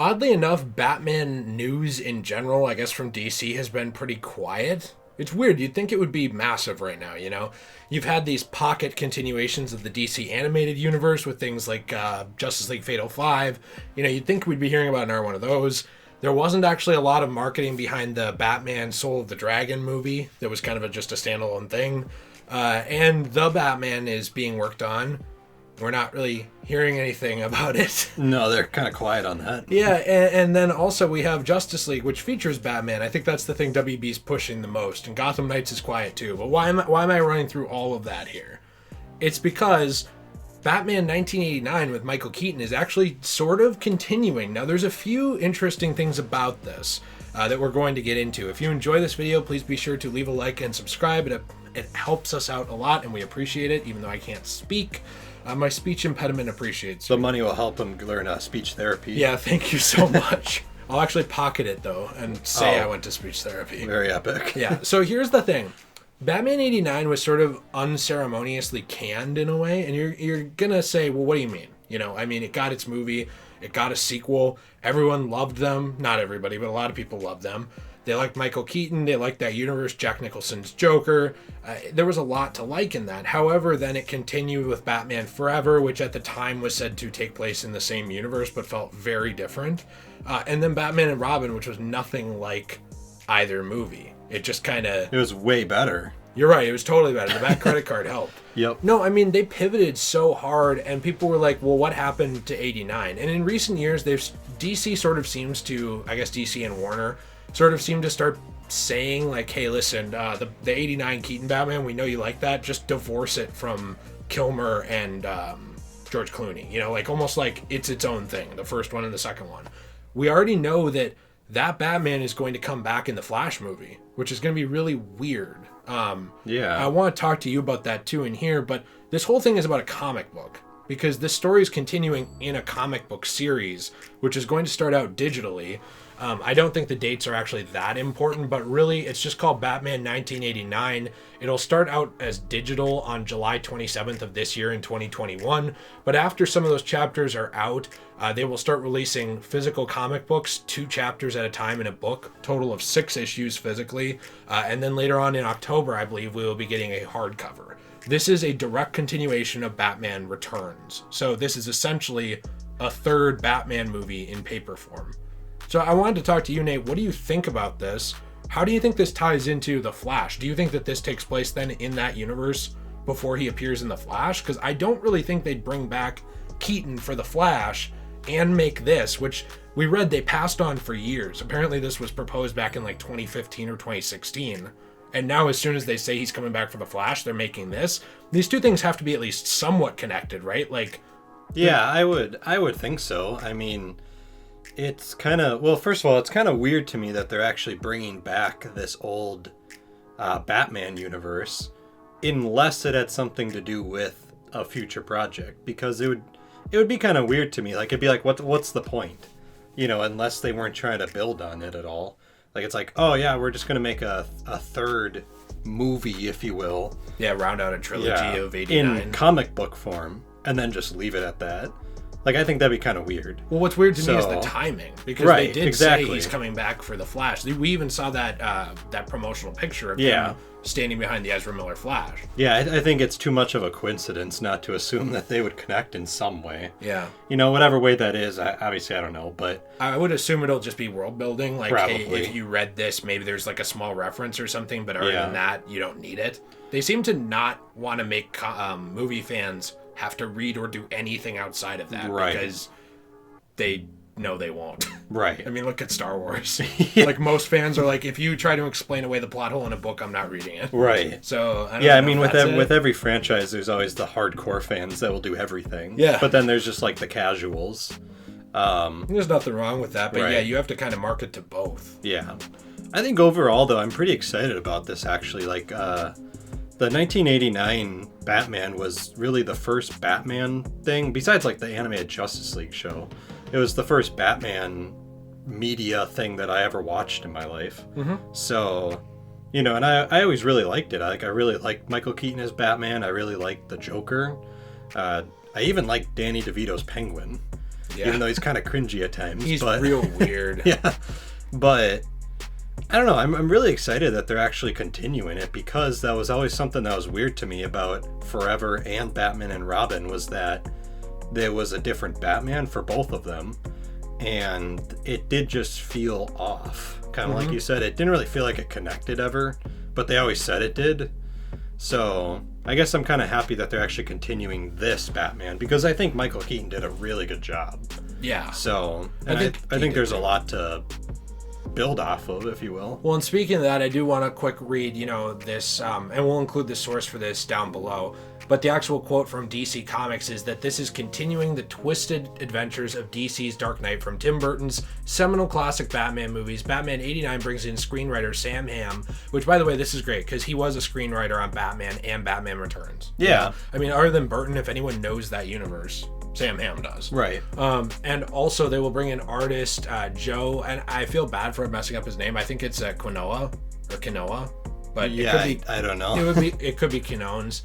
Oddly enough, Batman news in general, I guess from DC, has been pretty quiet. It's weird. You'd think it would be massive right now, you know? You've had these pocket continuations of the DC animated universe with things like Justice League Fatal 5. You know, you'd think we'd be hearing about another one of those. There wasn't actually a lot of marketing behind the Batman Soul of the Dragon movie. That was kind of just a standalone thing. And The Batman is being worked on. We're not really hearing anything about it. No, they're kind of quiet on that. Yeah, and then also we have Justice League, which features Batman. I think that's the thing WB's pushing the most, and Gotham Knights is quiet too. But why am I running through all of that here? It's because Batman 1989 with Michael Keaton is actually sort of continuing. Now, there's a few interesting things about this that we're going to get into. If you enjoy this video, please be sure to leave a like and subscribe. It helps us out a lot, and we appreciate it, even though I can't speak. My speech impediment appreciates The money will help him learn speech therapy. Yeah, thank you so much. I'll actually pocket it, though, and say I went to speech therapy. Very epic. Yeah, so here's the thing. Batman 89 was sort of unceremoniously canned in a way, and you're going to say, well, what do you mean? You know, I mean, it got its movie, it got a sequel, everyone loved them. Not everybody, but a lot of people loved them. They liked Michael Keaton. They liked that universe, Jack Nicholson's Joker. There was a lot to like in that. However, then it continued with Batman Forever, which at the time was said to take place in the same universe, but felt very different. And then Batman and Robin, which was nothing like either movie. It just kind of... It was way better. You're right. It was totally better. The back credit card helped. Yep. No, I mean, they pivoted so hard, and people were like, well, what happened to 89? And in recent years, DC sort of seems to, I guess DC and Warner, sort of seem to start saying like, hey, listen, the 89 Keaton Batman, we know you like that, just divorce it from Kilmer and George Clooney, you know, like almost like it's its own thing, the first one and the second one. We already know that Batman is going to come back in the Flash movie, which is going to be really weird. Yeah, I want to talk to you about that too in here, but this whole thing is about a comic book, because this story is continuing in a comic book series, which is going to start out digitally. I don't think the dates are actually that important, but really it's just called Batman 1989. It'll start out as digital on July 27th of this year in 2021, but after some of those chapters are out, they will start releasing physical comic books, 2 chapters at a time in a book, total of 6 issues physically, and then later on in October, I believe we will be getting a hardcover. This is a direct continuation of Batman Returns, so this is essentially a third Batman movie in paper form. So I wanted to talk to you, Nate. What do you think about this? How do you think this ties into The Flash? Do you think that this takes place then in that universe before he appears in The Flash? Because I don't really think they'd bring back Keaton for The Flash and make this, which we read they passed on for years. Apparently this was proposed back in like 2015 or 2016. And now as soon as they say he's coming back for The Flash, they're making this. These two things have to be at least somewhat connected, right? Like, yeah, I would think so. I mean... It's kind of, well, first of all, it's kind of weird to me that they're actually bringing back this old Batman universe, unless it had something to do with a future project, because it would be kind of weird to me. Like, it'd be like, what's the point? You know, unless they weren't trying to build on it at all. Like, it's like, oh yeah, we're just going to make a third movie, if you will. Yeah, round out a trilogy of 89. In comic book form, and then just leave it at that. Like, I think that'd be kind of weird. Well, what's weird to me is the timing, because they did say he's coming back for the Flash. We even saw that promotional picture of him standing behind the Ezra Miller Flash. Yeah, I think it's too much of a coincidence not to assume that they would connect in some way. Yeah. You know, whatever way that is, obviously I don't know, but... I would assume it'll just be world building. Like, probably. Hey, if you read this, maybe there's like a small reference or something, but other than that, you don't need it. They seem to not want to make movie fans have to read or do anything outside of that, because they know they won't. Right. I mean, look at Star Wars. Like, most fans are like, if you try to explain away the plot hole in a book, I'm not reading it. Right. So, I mean, with every franchise, there's always the hardcore fans that will do everything. Yeah. But then there's just like the casuals. There's nothing wrong with that, but yeah, you have to kind of market to both. Yeah. I think overall, though, I'm pretty excited about this, actually. Like, the 1989 Batman was really the first Batman thing, besides like the animated Justice League show. It was the first Batman media thing that I ever watched in my life. Mm-hmm. So, you know, and I always really liked it. I really liked Michael Keaton as Batman. I really liked the Joker. I even liked Danny DeVito's Penguin. Yeah. Even though he's kind of cringy at times. He's real weird. Yeah. But I don't know. I'm really excited that they're actually continuing it, because that was always something that was weird to me about Forever and Batman and Robin, was that there was a different Batman for both of them. And it did just feel off. Kind of like you said, it didn't really feel like it connected ever, but they always said it did. So I guess I'm kind of happy that they're actually continuing this Batman, because I think Michael Keaton did a really good job. Yeah. So I think there's a lot to build off of, if you will. Well, and speaking of that, I do want to quick read, this, and we'll include the source for this down below. But the actual quote from DC Comics is that this is continuing the twisted adventures of DC's Dark Knight from Tim Burton's seminal classic Batman movies. Batman 89 brings in screenwriter Sam Hamm, which, by the way, this is great because he was a screenwriter on Batman and Batman Returns. Yeah. I mean, other than Burton, if anyone knows that universe, Sam Hamm does. Right. And also they will bring in artist Joe, and I feel bad for messing up his name. I think it's Quinoa, but yeah, it could be, I don't know. it could be Quinones.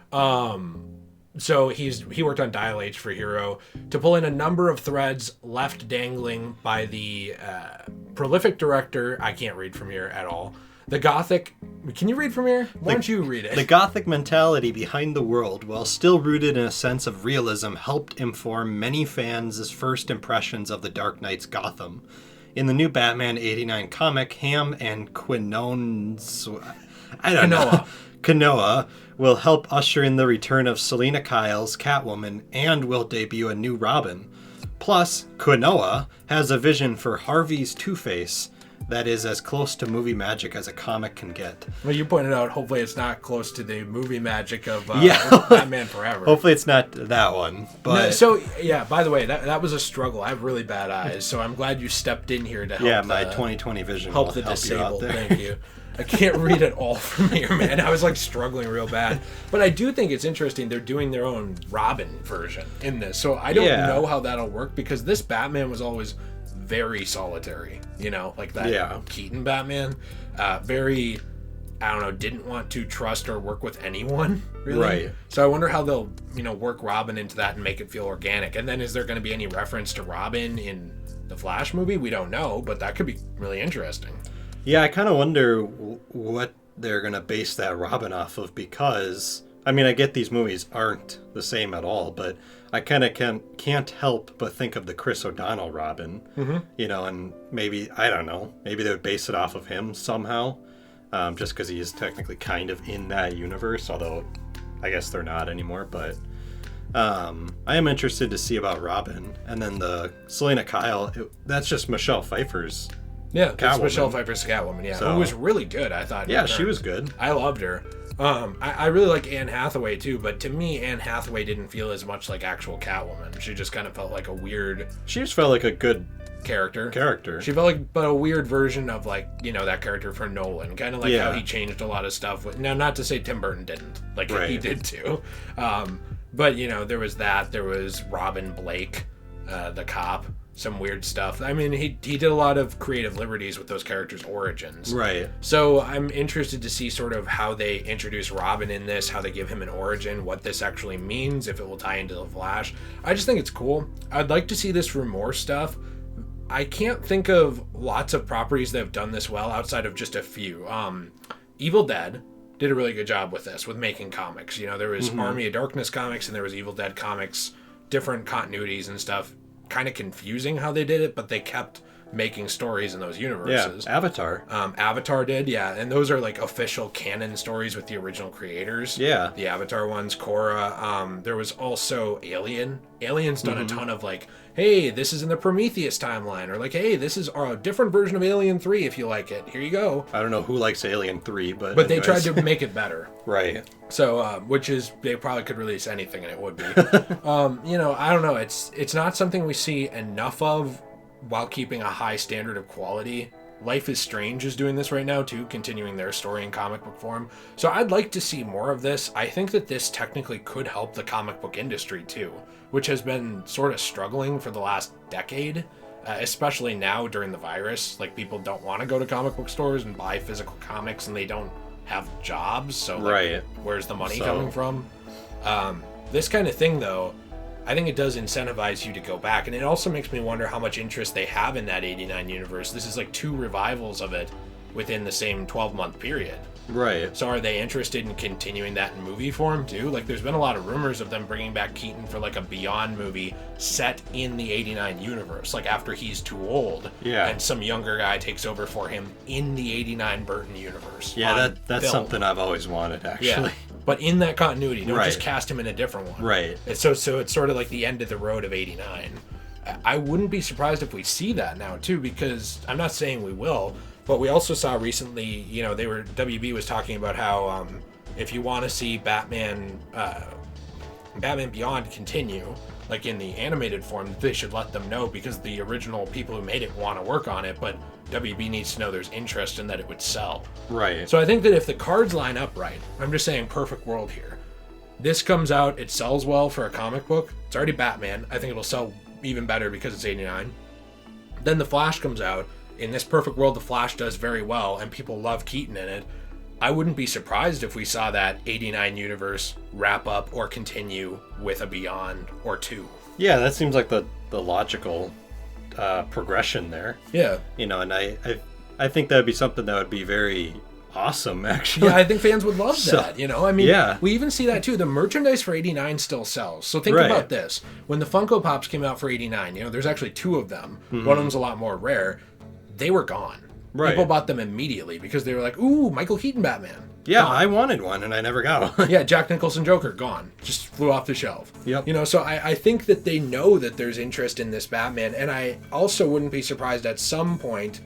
So he worked on Dial H for Hero to pull in a number of threads left dangling by the prolific director. I can't read from here at all. The Gothic. Can you read from here? Why don't you read it? The Gothic mentality behind the world, while still rooted in a sense of realism, helped inform many fans' first impressions of the Dark Knight's Gotham. In the new Batman 89 comic, Hamm and Quinoa will help usher in the return of Selina Kyle's Catwoman and will debut a new Robin. Plus, Quinoa has a vision for Harvey's Two-Face that is as close to movie magic as a comic can get. Well, you pointed out, hopefully it's not close to the movie magic of Batman Forever. Hopefully it's not that one. But no, so, yeah, by the way, that was a struggle. I have really bad eyes, so I'm glad you stepped in here to help. Yeah, my 20/20 vision help will the help disabled. you out there. Thank you. I can't read at all from here, man. I was struggling real bad. But I do think it's interesting they're doing their own Robin version in this. So I don't know how that'll work, because this Batman was always very solitary, like that Keaton Batman. Very, I don't know, didn't want to trust or work with anyone, really. Right. So I wonder how they'll, work Robin into that and make it feel organic. And then is there going to be any reference to Robin in the Flash movie? We don't know, but that could be really interesting. Yeah, I kind of wonder what they're going to base that Robin off of, because, I mean, I get these movies aren't the same at all, but I kind of can't help but think of the Chris O'Donnell Robin, and maybe, I don't know, maybe they would base it off of him somehow, just because he is technically kind of in that universe, although I guess they're not anymore, but I am interested to see about Robin. And then the Selina Kyle, that's just Michelle Pfeiffer's that's Michelle Pfeiffer's Catwoman, So, who was really good, I thought. Yeah, she was good. I loved her. I really like Anne Hathaway, too, but to me, Anne Hathaway didn't feel as much like actual Catwoman. She just kind of felt like a weird... She just felt like a good character. She felt like a weird version of, that character for Nolan. Kind of like how he changed a lot of stuff. Now, not to say Tim Burton didn't. He did, too. But, there was that. There was Robin Blake, the cop. Some weird stuff. I mean, he did a lot of creative liberties with those characters' origins. Right. So I'm interested to see sort of how they introduce Robin in this, how they give him an origin, what this actually means, if it will tie into the Flash. I just think it's cool. I'd like to see this for more stuff. I can't think of lots of properties that have done this well outside of just a few. Evil Dead did a really good job with this, with making comics. There was Army of Darkness comics and there was Evil Dead comics, different continuities and stuff. Kind of confusing how they did it, but they kept making stories in those universes. Yeah, Avatar. Avatar did, and those are official canon stories with the original creators. Yeah. The Avatar ones, Korra. There was also Alien. Alien's done a ton of hey, this is in the Prometheus timeline, or hey, this is a different version of Alien 3 if you like it. Here you go. I don't know who likes Alien 3, but anyways. They tried to make it better. Right. So, which is, they probably could release anything and it would be. I don't know. It's not something we see enough of while keeping a high standard of quality. Life is Strange is doing this right now too, continuing their story in comic book form. So I'd like to see more of this. I think that this technically could help the comic book industry too, which has been sort of struggling for the last decade, especially now during the virus. People don't want to go to comic book stores and buy physical comics, and they don't have jobs. So where's the money coming from? This kind of thing though, I think it does incentivize you to go back. And it also makes me wonder how much interest they have in that 89 universe. This is like 2 revivals of it within the same 12-month period. Right. So are they interested in continuing that in movie form too? Like there's been a lot of rumors of them bringing back Keaton for like a Beyond movie set in the 89 universe, like after he's too old. Yeah. And some younger guy takes over for him in the 89 Burton universe. Yeah, that's something I've always wanted, actually. Yeah. But in that continuity, don't Right. just cast him in a different one. Right. So it's sort of like the end of the road of 89. I wouldn't be surprised if we see that now too, because I'm not saying we will, but we also saw recently, you know, WB was talking about how if you want to see Batman Beyond continue, like in the animated form, they should let them know, because the original people who made it want to work on it, but WB needs to know there's interest and that it would sell. Right. So I think that if the cards line up right, I'm just saying perfect world here. This comes out, it sells well for a comic book. It's already Batman. I think it'll sell even better because it's 89. Then The Flash comes out. In this perfect world, The Flash does very well, and people love Keaton in it. I wouldn't be surprised if we saw that 89 universe wrap up or continue with a Beyond or 2. Yeah, that seems like the logical progression there. Yeah. You know, and I think that would be something that would be very awesome, actually. Yeah, I think fans would love that, you know? I mean, yeah. We even see that too. The merchandise for 89 still sells. So think Right. about this. When the Funko Pops came out for 89, you know, there's actually 2 of them. Mm-hmm. One of them's a lot more rare. They were gone. Right. People bought them immediately because they were like, ooh, Michael Keaton Batman. Yeah, Gone. I wanted one and I never got one. Yeah, Jack Nicholson Joker, gone. Just flew off the shelf. Yep. You know, so I think that they know that there's interest in this Batman, and I also wouldn't be surprised at some point.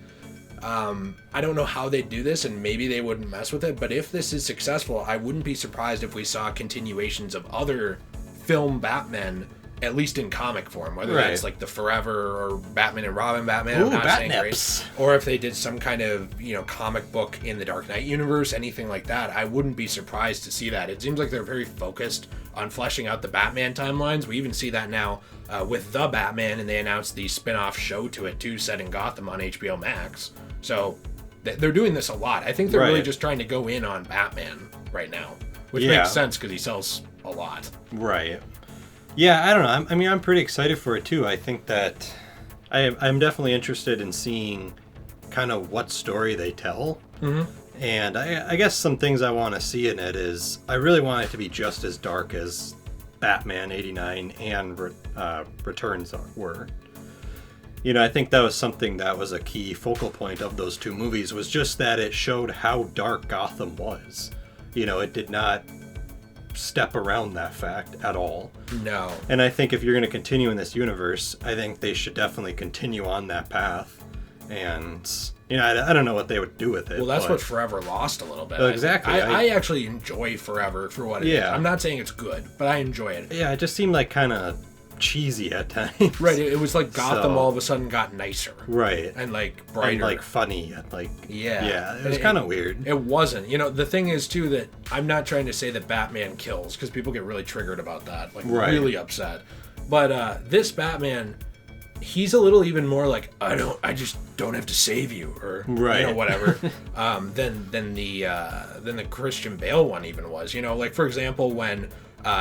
I don't know how they do this, and maybe they wouldn't mess with it, but if this is successful, I wouldn't be surprised if we saw continuations of other film Batmen, at least in comic form, whether Right. that's like the Forever or Batman and Robin Batman. Ooh, I'm not saying great. Batnips. Or if they did some kind of, you know, comic book in the Dark Knight universe, anything like that, I wouldn't be surprised to see that. It seems like they're very focused on fleshing out the Batman timelines. We even see that now with The Batman, and they announced the spin-off show to it too, set in Gotham on HBO Max. So they're doing this a lot. I think they're really Right. just trying to go in on Batman right now, which Yeah. makes sense because he sells a lot. Right. Yeah, I don't know. I mean, I'm pretty excited for it too. I think that I'm definitely interested in seeing kind of what story they tell. Mm-hmm. And I guess some things I want to see in it is I really want it to be just as dark as Batman 89 and Returns were. You know, I think that was something that was a key focal point of those 2 movies, was just that it showed how dark Gotham was. You know, it did not step around that fact at all. No. And I think if you're going to continue in this universe, I think they should definitely continue on that path. And, you know, I don't know what they would do with it. Well, that's but- what Forever lost a little bit. Exactly. I actually enjoy Forever for what it is. Yeah. I'm not saying it's good, but I enjoy it. Yeah, it just seemed like kind of cheesy at times. Right, it was like Gotham So- all of a sudden got nicer. Right. And like brighter. And like funny. And like, Yeah. Yeah, it was And kind of weird. It wasn't. You know, the thing is too that I'm not trying to say that Batman kills, because people get really triggered about that, like Right. really upset. But this Batman, he's a little even more like, I just don't have to save you, or Right. you know, whatever. Than the Christian Bale one even was. You know, like for example when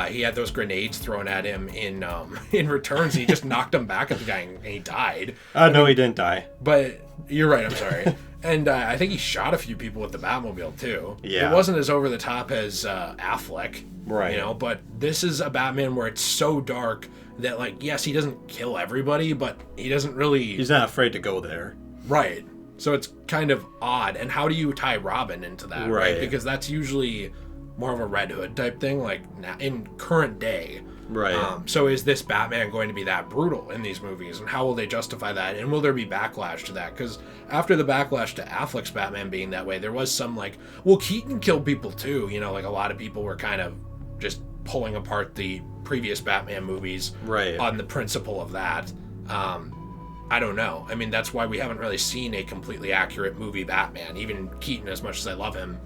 he had those grenades thrown at him in Returns, he just knocked them back at the guy and he died. No, he didn't die. But you're right, I'm sorry. And I think he shot a few people with the Batmobile too. Yeah. It wasn't as over the top as Affleck. Right. You know, but this is a Batman where it's so dark that, like, yes, he doesn't kill everybody, but he doesn't really... He's not afraid to go there. Right. So it's kind of odd. And how do you tie Robin into that, right? Right. Because that's usually more of a Red Hood type thing, like in current day. Right. So is this Batman going to be that brutal in these movies, and how will they justify that, and will there be backlash to that? Because after the backlash to Affleck's Batman being that way, there was some like, well, Keaton killed people too, you know, like a lot of people were kind of just pulling apart the previous Batman movies Right. on the principle of that. I don't know. I mean, that's why we haven't really seen a completely accurate movie Batman. Even Keaton, as much as I love him,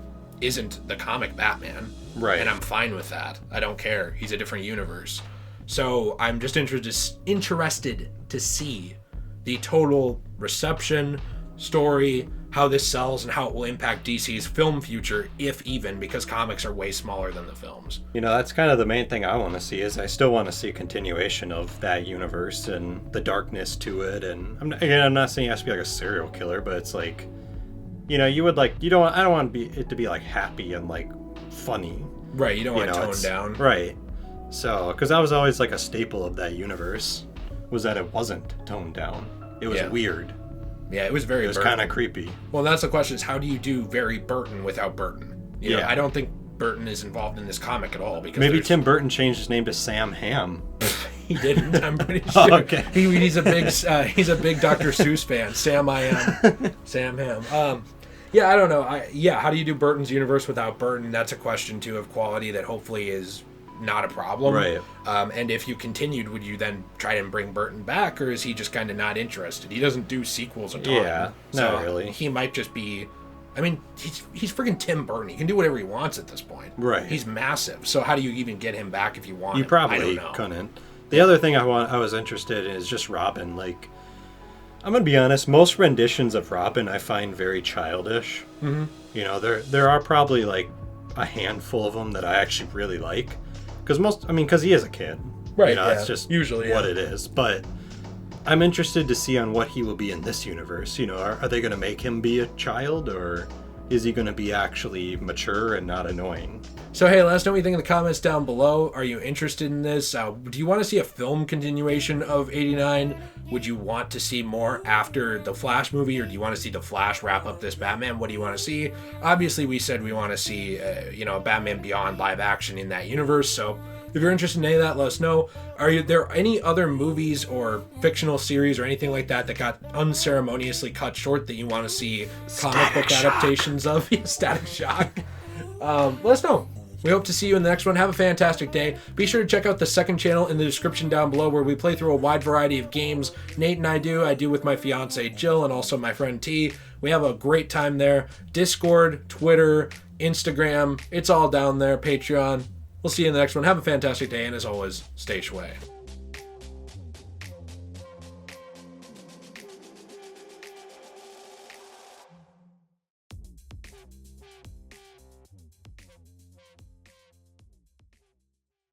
isn't the comic Batman. Right. And I'm fine with that. I don't care. He's a different universe. So I'm just interested to see the total reception, story, how this sells and how it will impact DC's film future, if even, because comics are way smaller than the films. You know, that's kind of the main thing I want to see. Is I still want to see a continuation of that universe and the darkness to it. And I'm not saying it has to be like a serial killer, but it's like, you know, I don't want it to be like happy and like funny. Right, you don't want to tone down. Right. So, because that was always like a staple of that universe, was that it wasn't toned down. It was weird. Yeah, it was very. It was kind of creepy. Well, that's the question: is how do you do very Burton without Burton? You know, I don't think Burton is involved in this comic at all. Because maybe Tim Burton changed his name to Sam Ham. He didn't. I'm pretty sure. Oh, okay. He's a big Dr. Seuss fan. Sam Ham. Yeah, I don't know. How do you do Burton's universe without Burton? That's a question too of quality that hopefully is not a problem. Right. And if you continued, would you then try and bring Burton back, or is he just kind of not interested? He doesn't do sequels a ton. Yeah, not really. He might just be. I mean, he's freaking Tim Burton. He can do whatever he wants at this point. Right. He's massive. So how do you even get him back if you want? You him? probably couldn't. The other thing I was interested in is just Robin. Like, I'm gonna be honest. Most renditions of Robin I find very childish. Mm-hmm. You know, there are probably like a handful of them that I actually really like. Because he is a kid. Right. You know, that's just usually what it is. But I'm interested to see on what he will be in this universe. You know, are they going to make him be a child, or is he going to be actually mature and not annoying? So, hey, let us know what you think in the comments down below. Are you interested in this? Do you want to see a film continuation of 89? Would you want to see more after the Flash movie, or do you want to see the Flash wrap up this Batman? What do you want to see? Obviously, we said we want to see, a Batman Beyond live action in that universe. So, if you're interested in any of that, let us know. Are there any other movies or fictional series or anything like that got unceremoniously cut short that you want to see comic book adaptations of? Static Shock. Let us know. We hope to see you in the next one. Have a fantastic day. Be sure to check out the second channel in the description down below, where we play through a wide variety of games. Nate and I do with my fiance Jill and also my friend T. We have a great time there. Discord, Twitter, Instagram, it's all down there. Patreon. We'll see you in the next one. Have a fantastic day, and as always, stay shway.